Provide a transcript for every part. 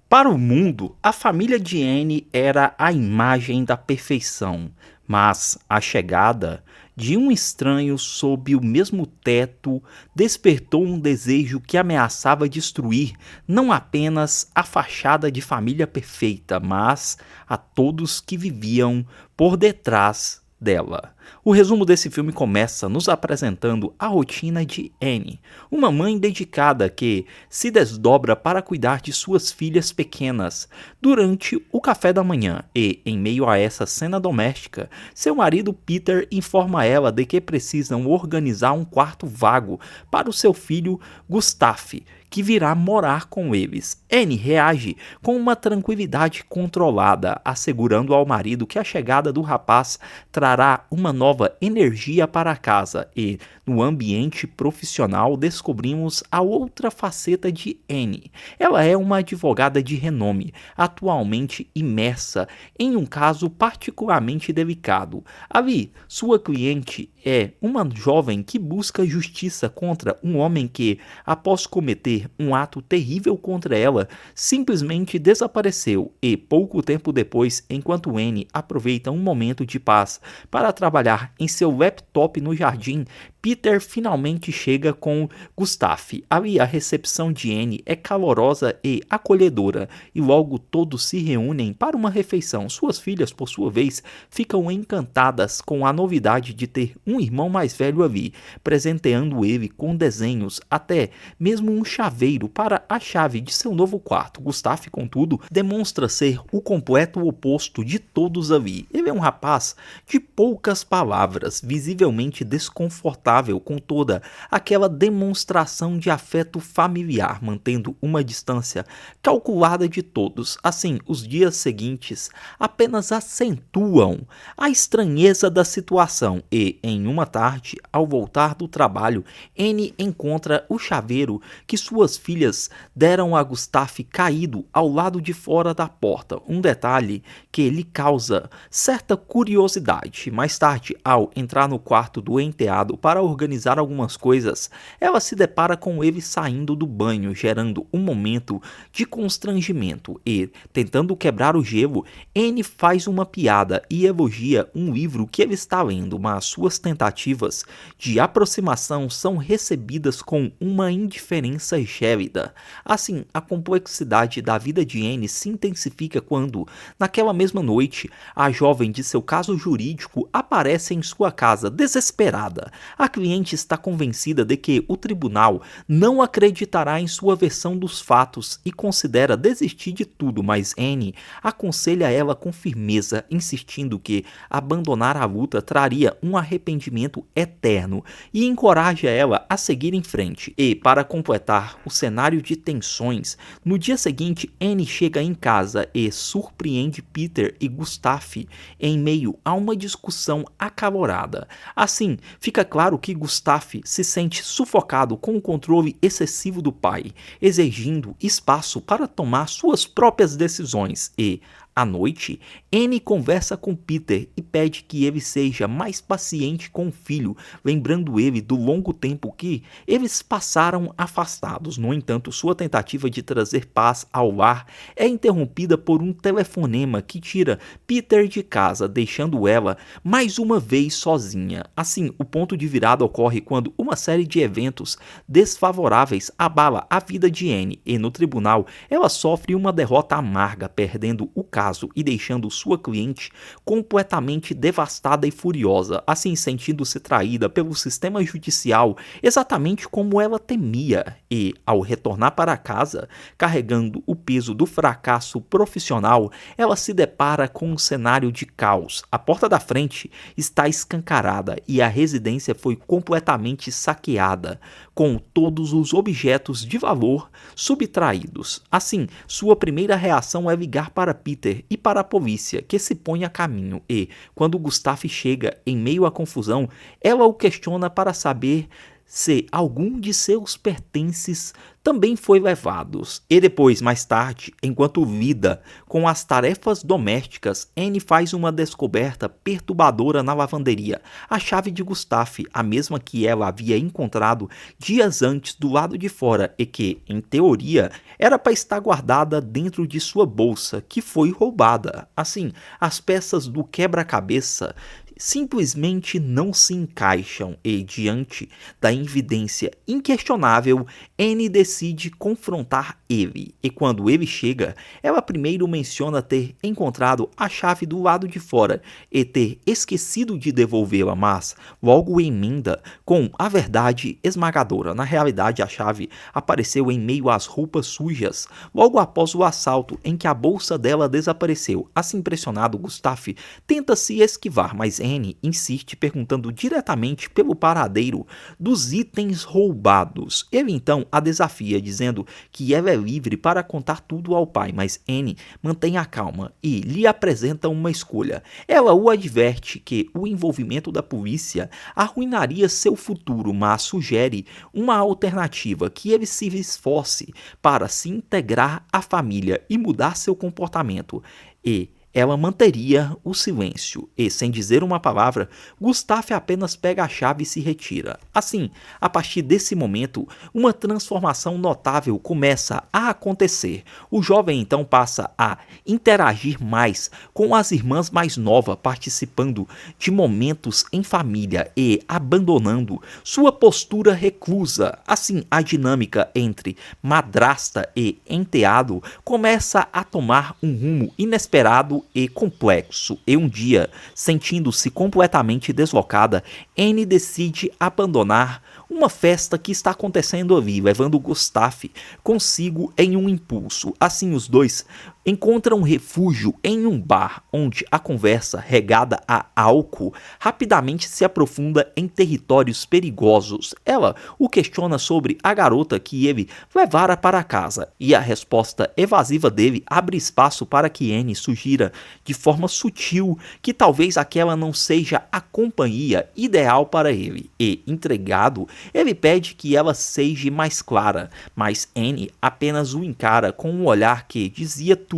Para o mundo, a família de Anne era a imagem da perfeição, mas a chegada de um estranho sob o mesmo teto despertou um desejo que ameaçava destruir não apenas a fachada de família perfeita, mas a todos que viviam por detrás dela. O resumo desse filme começa nos apresentando a rotina de Anne, uma mãe dedicada que se desdobra para cuidar de suas filhas pequenas durante o café da manhã e, em meio a essa cena doméstica, seu marido Peter informa ela de que precisam organizar um quarto vago para o seu filho Gustave, que virá morar com eles. Anne reage com uma tranquilidade controlada, assegurando ao marido que a chegada do rapaz trará uma nova energia para a casa e, no ambiente profissional, descobrimos a outra faceta de Anne. Ela é uma advogada de renome, atualmente imersa em um caso particularmente delicado. Ali, sua cliente é uma jovem que busca justiça contra um homem que, após cometer um ato terrível contra ela, simplesmente desapareceu e, pouco tempo depois, enquanto Anne aproveita um momento de paz para trabalhar em seu laptop no jardim, Peter finalmente chega com Gustave. Ali a recepção de Anne é calorosa e acolhedora e logo todos se reúnem para uma refeição. Suas filhas, por sua vez, ficam encantadas com a novidade de ter um irmão mais velho ali, presenteando ele com desenhos, até mesmo um chaveiro para a chave de seu novo quarto. Gustave, contudo, demonstra ser o completo oposto de todos ali. Ele é um rapaz de poucas palavras, visivelmente desconfortável com toda aquela demonstração de afeto familiar, mantendo uma distância calculada de todos. Assim, os dias seguintes apenas acentuam a estranheza da situação e, em uma tarde, ao voltar do trabalho, Anne encontra o chaveiro que suas filhas deram a Gustave caído ao lado de fora da porta, um detalhe que lhe causa certa curiosidade. Mais tarde, ao entrar no quarto do enteado para organizar algumas coisas, ela se depara com ele saindo do banho, gerando um momento de constrangimento e, tentando quebrar o gelo, Anne faz uma piada e elogia um livro que ele está lendo, mas suas tentativas de aproximação são recebidas com uma indiferença gélida. Assim, a complexidade da vida de Anne se intensifica quando, naquela mesma noite, a jovem de seu caso jurídico aparece em sua casa desesperada. A cliente está convencida de que o tribunal não acreditará em sua versão dos fatos e considera desistir de tudo, mas Anne aconselha ela com firmeza, insistindo que abandonar a luta traria um arrependimento eterno e encoraja ela a seguir em frente. E, para completar o cenário de tensões, no dia seguinte Anne chega em casa e surpreende Peter e Gustave em meio a uma discussão acalorada. Assim, fica claro que Gustave se sente sufocado com o controle excessivo do pai, exigindo espaço para tomar suas próprias decisões e, à noite, Anne conversa com Peter e pede que ele seja mais paciente com o filho, lembrando ele do longo tempo que eles passaram afastados. No entanto, sua tentativa de trazer paz ao lar é interrompida por um telefonema que tira Peter de casa, deixando ela mais uma vez sozinha. Assim, o ponto de virada ocorre quando uma série de eventos desfavoráveis abala a vida de Anne e, no tribunal, ela sofre uma derrota amarga, perdendo o caso e deixando sua cliente completamente devastada e furiosa, assim sentindo-se traída pelo sistema judicial, exatamente como ela temia. E, ao retornar para casa, carregando o peso do fracasso profissional, ela se depara com um cenário de caos. A porta da frente está escancarada e a residência foi completamente saqueada, com todos os objetos de valor subtraídos. Assim, sua primeira reação é ligar para Peter e para a polícia, que se põe a caminho e, quando Gustave chega em meio à confusão, ela o questiona para saber se algum de seus pertences também foi levados. E depois, mais tarde, enquanto lida com as tarefas domésticas, Anne faz uma descoberta perturbadora na lavanderia. A chave de Gustave, a mesma que ela havia encontrado dias antes do lado de fora e que, em teoria, era para estar guardada dentro de sua bolsa, que foi roubada. Assim, as peças do quebra-cabeça simplesmente não se encaixam e, diante da evidência inquestionável, Anne decide confrontar ele. E quando ele chega, ela primeiro menciona ter encontrado a chave do lado de fora e ter esquecido de devolvê-la, mas logo emenda com a verdade esmagadora. Na realidade, a chave apareceu em meio às roupas sujas logo após o assalto em que a bolsa dela desapareceu. Assim impressionado, Gustave tenta se esquivar, mas Anne insiste perguntando diretamente pelo paradeiro dos itens roubados. Ele então a desafia, dizendo que ela é livre para contar tudo ao pai, mas Anne mantém a calma e lhe apresenta uma escolha. Ela o adverte que o envolvimento da polícia arruinaria seu futuro, mas sugere uma alternativa: que ele se esforce para se integrar à família e mudar seu comportamento. E ela manteria o silêncio e, sem dizer uma palavra, Gustave apenas pega a chave e se retira. Assim, a partir desse momento, uma transformação notável começa a acontecer. O jovem então passa a interagir mais com as irmãs mais novas, participando de momentos em família e abandonando sua postura reclusa. Assim, a dinâmica entre madrasta e enteado começa a tomar um rumo inesperado e complexo. E um dia, sentindo-se completamente deslocada, Anne decide abandonar uma festa que está acontecendo ali, levando Gustave consigo em um impulso. Assim, os dois encontram refúgio em um bar, onde a conversa, regada a álcool, rapidamente se aprofunda em territórios perigosos. Ela o questiona sobre a garota que ele levara para casa, e a resposta evasiva dele abre espaço para que Anne sugira de forma sutil que talvez aquela não seja a companhia ideal para ele. E, intrigado, ele pede que ela seja mais clara, mas Anne apenas o encara com um olhar que dizia tudo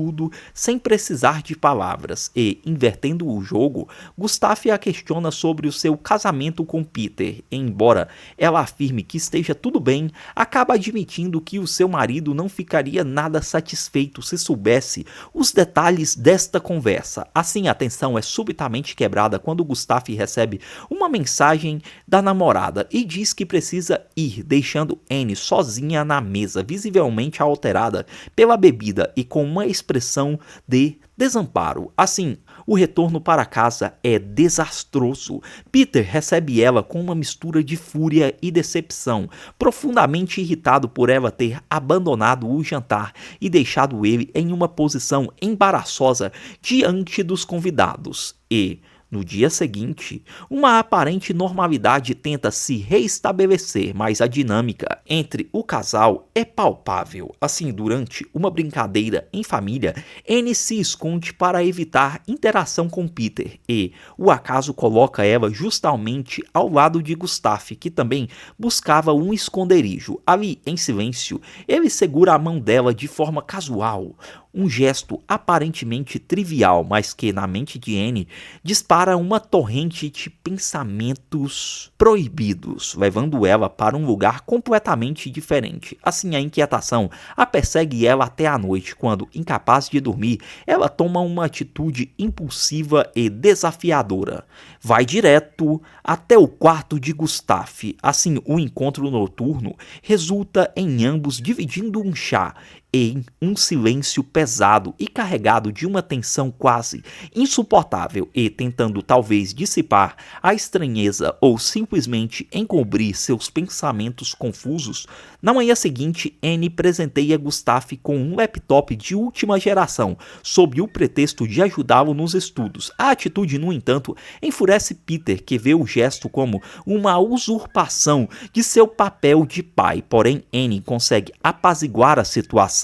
sem precisar de palavras. E, invertendo o jogo, Gustave a questiona sobre o seu casamento com Peter. E, embora ela afirme que esteja tudo bem, acaba admitindo que o seu marido não ficaria nada satisfeito se soubesse os detalhes desta conversa. Assim, a tensão é subitamente quebrada quando Gustave recebe uma mensagem da namorada e diz que precisa ir, deixando Anne sozinha na mesa, visivelmente alterada pela bebida e com uma expressão de desamparo. Assim, o retorno para casa é desastroso. Peter recebe ela com uma mistura de fúria e decepção, profundamente irritado por ela ter abandonado o jantar e deixado ele em uma posição embaraçosa diante dos convidados. E, no dia seguinte, uma aparente normalidade tenta se reestabelecer, mas a dinâmica entre o casal é palpável. Assim, durante uma brincadeira em família, Anne se esconde para evitar interação com Peter e o acaso coloca ela justamente ao lado de Gustave, que também buscava um esconderijo. Ali, em silêncio, ele segura a mão dela de forma casual. Um gesto aparentemente trivial, mas que na mente de Anne dispara uma torrente de pensamentos proibidos, levando ela para um lugar completamente diferente. Assim, a inquietação a persegue ela até a noite, quando, incapaz de dormir, ela toma uma atitude impulsiva e desafiadora. Vai direto até o quarto de Gustave. Assim, o encontro noturno resulta em ambos dividindo um chá em um silêncio pesado e carregado de uma tensão quase insuportável e tentando talvez dissipar a estranheza ou simplesmente encobrir seus pensamentos confusos. Na manhã seguinte, Anne presenteia Gustave com um laptop de última geração, sob o pretexto de ajudá-lo nos estudos. A atitude, no entanto, enfurece Peter, que vê o gesto como uma usurpação de seu papel de pai. Porém, Anne consegue apaziguar a situação,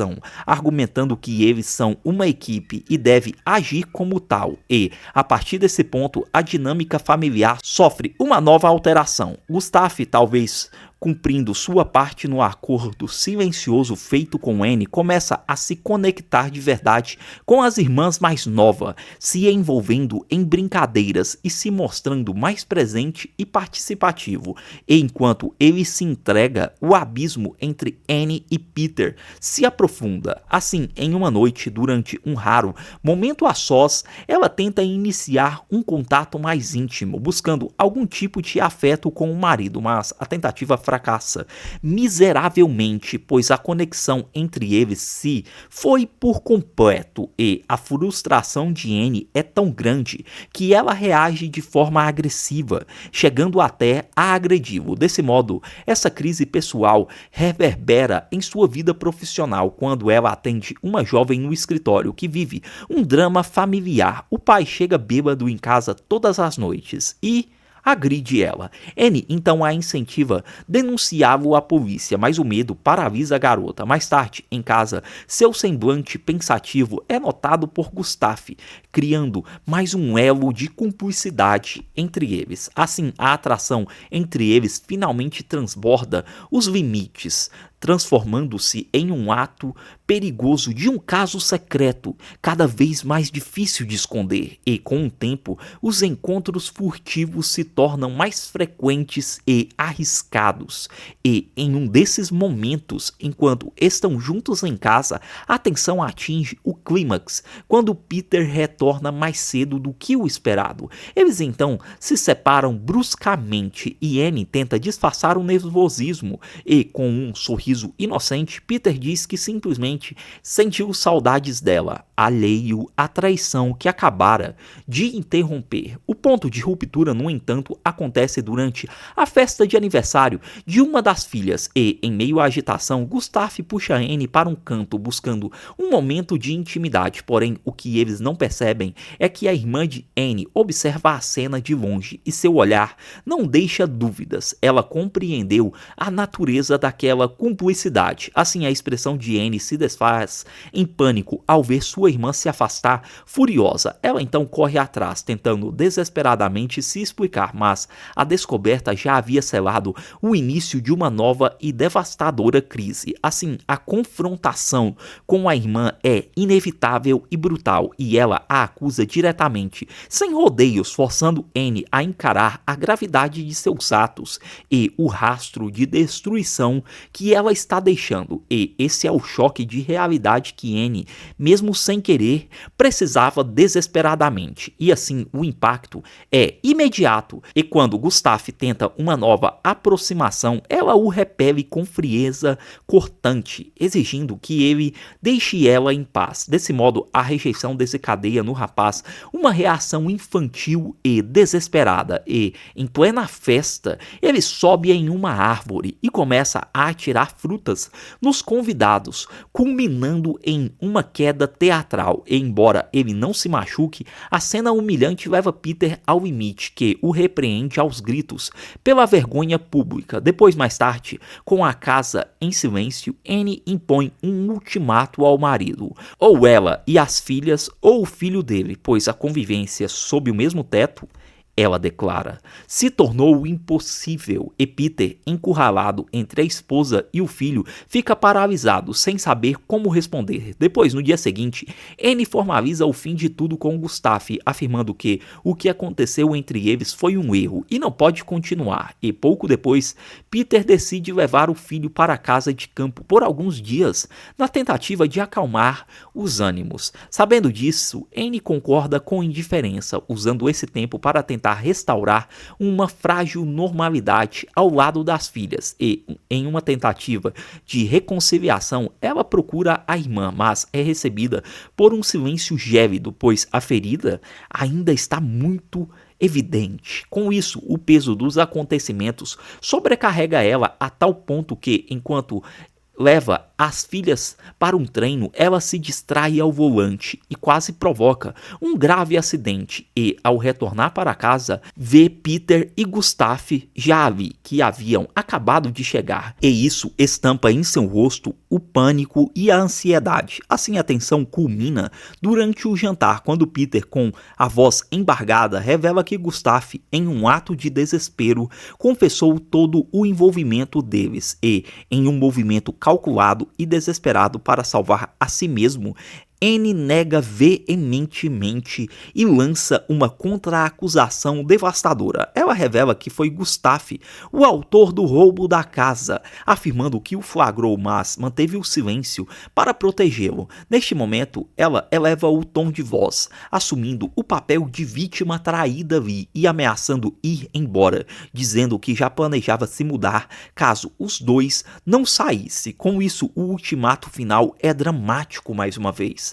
argumentando que eles são uma equipe e deve agir como tal. E, a partir desse ponto, a dinâmica familiar sofre uma nova alteração. Gustave, talvez cumprindo sua parte no acordo silencioso feito com Anne, começa a se conectar de verdade com as irmãs mais novas, se envolvendo em brincadeiras e se mostrando mais presente e participativo. E enquanto ele se entrega, o abismo entre Anne e Peter se aprofunda. Assim, em uma noite, durante um raro momento a sós, ela tenta iniciar um contato mais íntimo, buscando algum tipo de afeto com o marido, mas a tentativa fracassa miseravelmente, pois a conexão entre eles se foi por completo e a frustração de Anne é tão grande que ela reage de forma agressiva, chegando até a agredi-lo. Desse modo, essa crise pessoal reverbera em sua vida profissional quando ela atende uma jovem no escritório que vive um drama familiar. O pai chega bêbado em casa todas as noites e agride ela. Anne então a incentiva denunciá-lo à polícia, mas o medo paralisa a garota. Mais tarde, em casa, seu semblante pensativo é notado por Gustave, criando mais um elo de cumplicidade entre eles. Assim, a atração entre eles finalmente transborda os limites, transformando-se em um ato perigoso de um caso secreto, cada vez mais difícil de esconder, e com o tempo, os encontros furtivos se tornam mais frequentes e arriscados. E em um desses momentos, enquanto estão juntos em casa, a tensão atinge o clímax, quando Peter retorna mais cedo do que o esperado. Eles então se separam bruscamente e Anne tenta disfarçar o nervosismo e, com um sorriso inocente, Peter diz que simplesmente sentiu saudades dela, alheio à traição que acabara de interromper. O ponto de ruptura, no entanto, acontece durante a festa de aniversário de uma das filhas e, em meio à agitação, Gustave puxa Anne para um canto buscando um momento de intimidade. Porém, o que eles não percebem é que a irmã de Anne observa a cena de longe e seu olhar não deixa dúvidas. Ela compreendeu a natureza daquela cumplicidade. Assim, a expressão de Anne se desfaz em pânico ao ver sua irmã se afastar furiosa. Ela então corre atrás, tentando desesperadamente se explicar, mas a descoberta já havia selado o início de uma nova e devastadora crise. Assim, a confrontação com a irmã é inevitável e brutal, e ela a acusa diretamente, sem rodeios, forçando Anne a encarar a gravidade de seus atos e o rastro de destruição que ela está deixando. E esse é o choque de realidade que Anne, mesmo sem querer, precisava desesperadamente. E assim, o impacto é imediato, e quando Gustave tenta uma nova aproximação, ela o repele com frieza cortante, exigindo que ele deixe ela em paz. Desse modo, a rejeição desencadeia no rapaz uma reação infantil e desesperada, e, em plena festa, ele sobe em uma árvore e começa a atirar frutas nos convidados, culminando em uma queda teatral. E, embora ele não se machuque, a cena humilhante leva Peter ao limite, que o repreende aos gritos pela vergonha pública. Depois, mais tarde, com a casa em silêncio, Anne impõe um ultimato ao marido: ou ela e as filhas, ou o filho dele, pois a convivência sob o mesmo teto, ela declara, se tornou impossível, e Peter, encurralado entre a esposa e o filho, fica paralisado, sem saber como responder. Depois, no dia seguinte, Anne formaliza o fim de tudo com Gustave, afirmando que o que aconteceu entre eles foi um erro e não pode continuar. E pouco depois, Peter decide levar o filho para a casa de campo por alguns dias, na tentativa de acalmar os ânimos. Sabendo disso, Anne concorda com indiferença, usando esse tempo para tentar restaurar uma frágil normalidade ao lado das filhas, e, em uma tentativa de reconciliação, ela procura a irmã, mas é recebida por um silêncio gélido, pois a ferida ainda está muito evidente. Com isso, o peso dos acontecimentos sobrecarrega ela a tal ponto que, enquanto leva as filhas para um treino, ela se distrai ao volante e quase provoca um grave acidente e, ao retornar para casa, vê Peter e Gustave já ali, que haviam acabado de chegar, e isso estampa em seu rosto o pânico e a ansiedade. Assim, a tensão culmina durante o jantar, quando Peter, com a voz embargada, revela que Gustave, em um ato de desespero, confessou todo o envolvimento deles e, em um movimento calculado e desesperado para salvar a si mesmo, Anne nega veementemente e lança uma contra-acusação devastadora. Ela revela que foi Gustave o autor do roubo da casa, afirmando que o flagrou, mas manteve o silêncio para protegê-lo. Neste momento, ela eleva o tom de voz, assumindo o papel de vítima traída ali e ameaçando ir embora, dizendo que já planejava se mudar caso os dois não saíssem. Com isso, o ultimato final é dramático mais uma vez.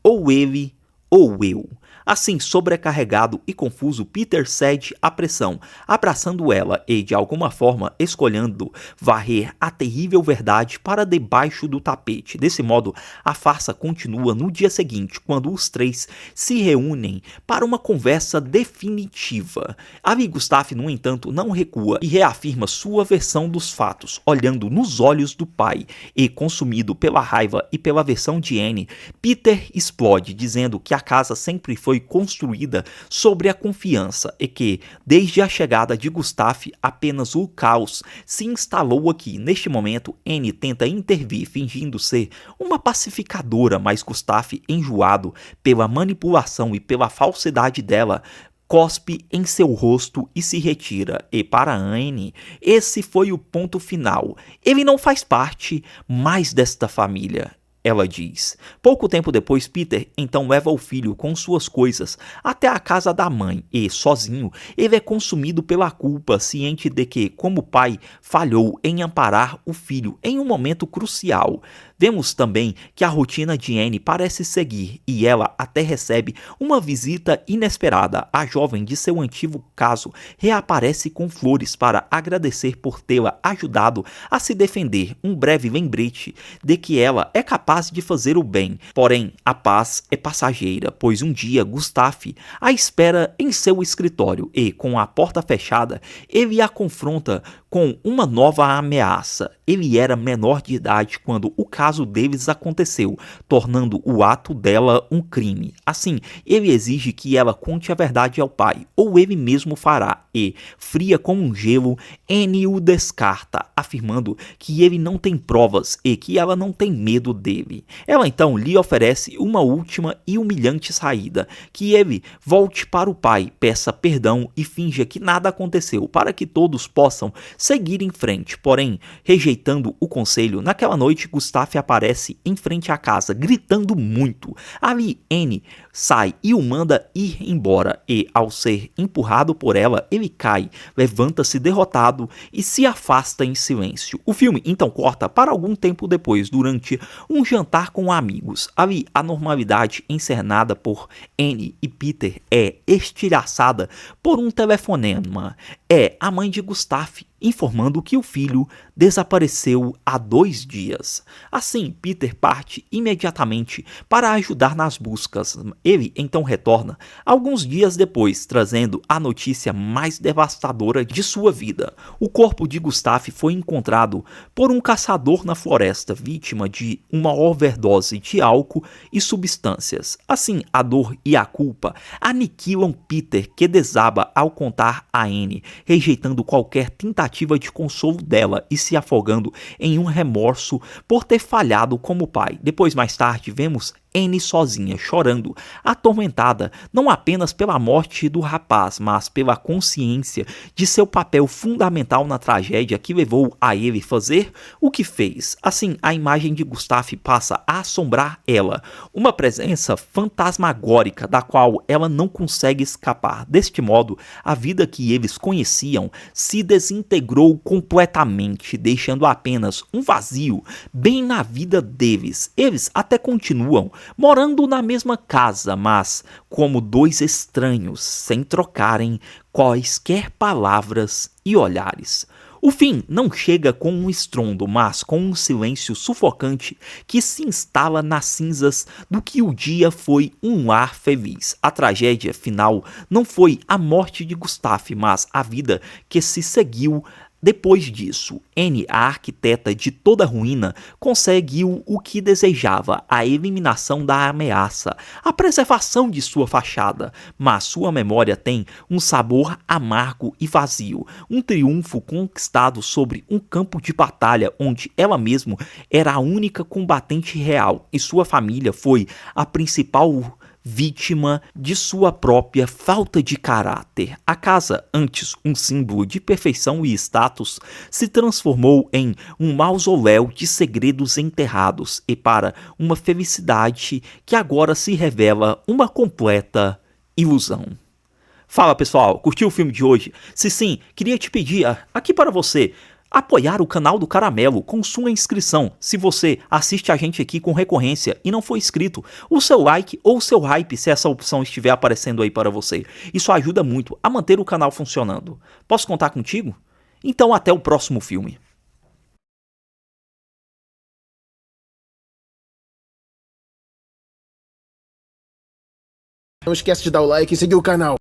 Ou ele, ou eu. Assim, sobrecarregado e confuso, Peter cede à pressão, abraçando ela e, de alguma forma, escolhendo varrer a terrível verdade para debaixo do tapete. Desse modo, a farsa continua no dia seguinte, quando os três se reúnem para uma conversa definitiva. Ali, Gustave, no entanto, não recua e reafirma sua versão dos fatos, olhando nos olhos do pai e, consumido pela raiva e pela versão de Anne, Peter explode, dizendo que a casa sempre foi construída sobre a confiança e que, desde a chegada de Gustave, apenas o caos se instalou aqui. Neste momento, Anne tenta intervir, fingindo ser uma pacificadora, mas Gustave, enjoado pela manipulação e pela falsidade dela, cospe em seu rosto e se retira. E para Anne, esse foi o ponto final. Ele não faz parte mais desta família, ela diz. Pouco tempo depois, Peter então leva o filho com suas coisas até a casa da mãe e, sozinho, ele é consumido pela culpa, ciente de que, como pai, falhou em amparar o filho em um momento crucial. Vemos também que a rotina de Anne parece seguir e ela até recebe uma visita inesperada. A jovem de seu antigo caso reaparece com flores para agradecer por tê-la ajudado a se defender, um breve lembrete de que ela é capaz de fazer o bem. Porém, a paz é passageira, pois um dia Gustave a espera em seu escritório e, com a porta fechada, ele a confronta com uma nova ameaça. Ele era menor de idade quando o caso deles aconteceu, tornando o ato dela um crime. Assim, ele exige que ela conte a verdade ao pai, ou ele mesmo fará, e, fria como um gelo, Anne o descarta, afirmando que ele não tem provas e que ela não tem medo dele. Ela então lhe oferece uma última e humilhante saída, que ele volte para o pai, peça perdão e finja que nada aconteceu, para que todos possam seguir em frente. Porém, rejeitando o conselho, naquela noite Gustave aparece em frente à casa, gritando muito. Ali, Anne sai e o manda ir embora e, ao ser empurrado por ela, ele cai, levanta-se derrotado e se afasta em silêncio. O filme então corta para algum tempo depois, durante um jantar com amigos. Ali, a normalidade encenada por Anne e Peter é estilhaçada por um telefonema. É a mãe de Gustave informando que o filho desapareceu há 2 dias. Assim, Peter parte imediatamente para ajudar nas buscas. Ele então retorna alguns dias depois, trazendo a notícia mais devastadora de sua vida. O corpo de Gustave foi encontrado por um caçador na floresta, vítima de uma overdose de álcool e substâncias. Assim, a dor e a culpa aniquilam Peter, que desaba ao contar a Anne, rejeitando qualquer tentativa de consolo dela e se afogando em um remorso por ter falhado como pai. Depois, mais tarde, vemos Anne sozinha, chorando, atormentada não apenas pela morte do rapaz, mas pela consciência de seu papel fundamental na tragédia que levou a ele fazer o que fez. Assim, a imagem de Gustave passa a assombrar ela, uma presença fantasmagórica da qual ela não consegue escapar. Deste modo, a vida que eles conheciam se desintegrou completamente, deixando apenas um vazio bem na vida deles. Eles até continuam morando na mesma casa, mas como 2 estranhos, sem trocarem quaisquer palavras e olhares. O fim não chega com um estrondo, mas com um silêncio sufocante que se instala nas cinzas do que o dia foi um lar feliz. A tragédia final não foi a morte de Gustave, mas a vida que se seguiu depois disso. Anne, a arquiteta de toda a ruína, conseguiu o que desejava, a eliminação da ameaça, a preservação de sua fachada, mas sua memória tem um sabor amargo e vazio, um triunfo conquistado sobre um campo de batalha onde ela mesma era a única combatente real e sua família foi a principal vítima de sua própria falta de caráter. A casa, antes um símbolo de perfeição e status, se transformou em um mausoléu de segredos enterrados e para uma felicidade que agora se revela uma completa ilusão. Fala pessoal, curtiu o filme de hoje? Se sim, queria te pedir aqui para você apoiar o canal do Caramelo com sua inscrição. Se você assiste a gente aqui com recorrência e não foi inscrito, o seu like ou o seu hype se essa opção estiver aparecendo aí para você. Isso ajuda muito a manter o canal funcionando. Posso contar contigo? Então até o próximo filme. Não esquece de dar o like e seguir o canal.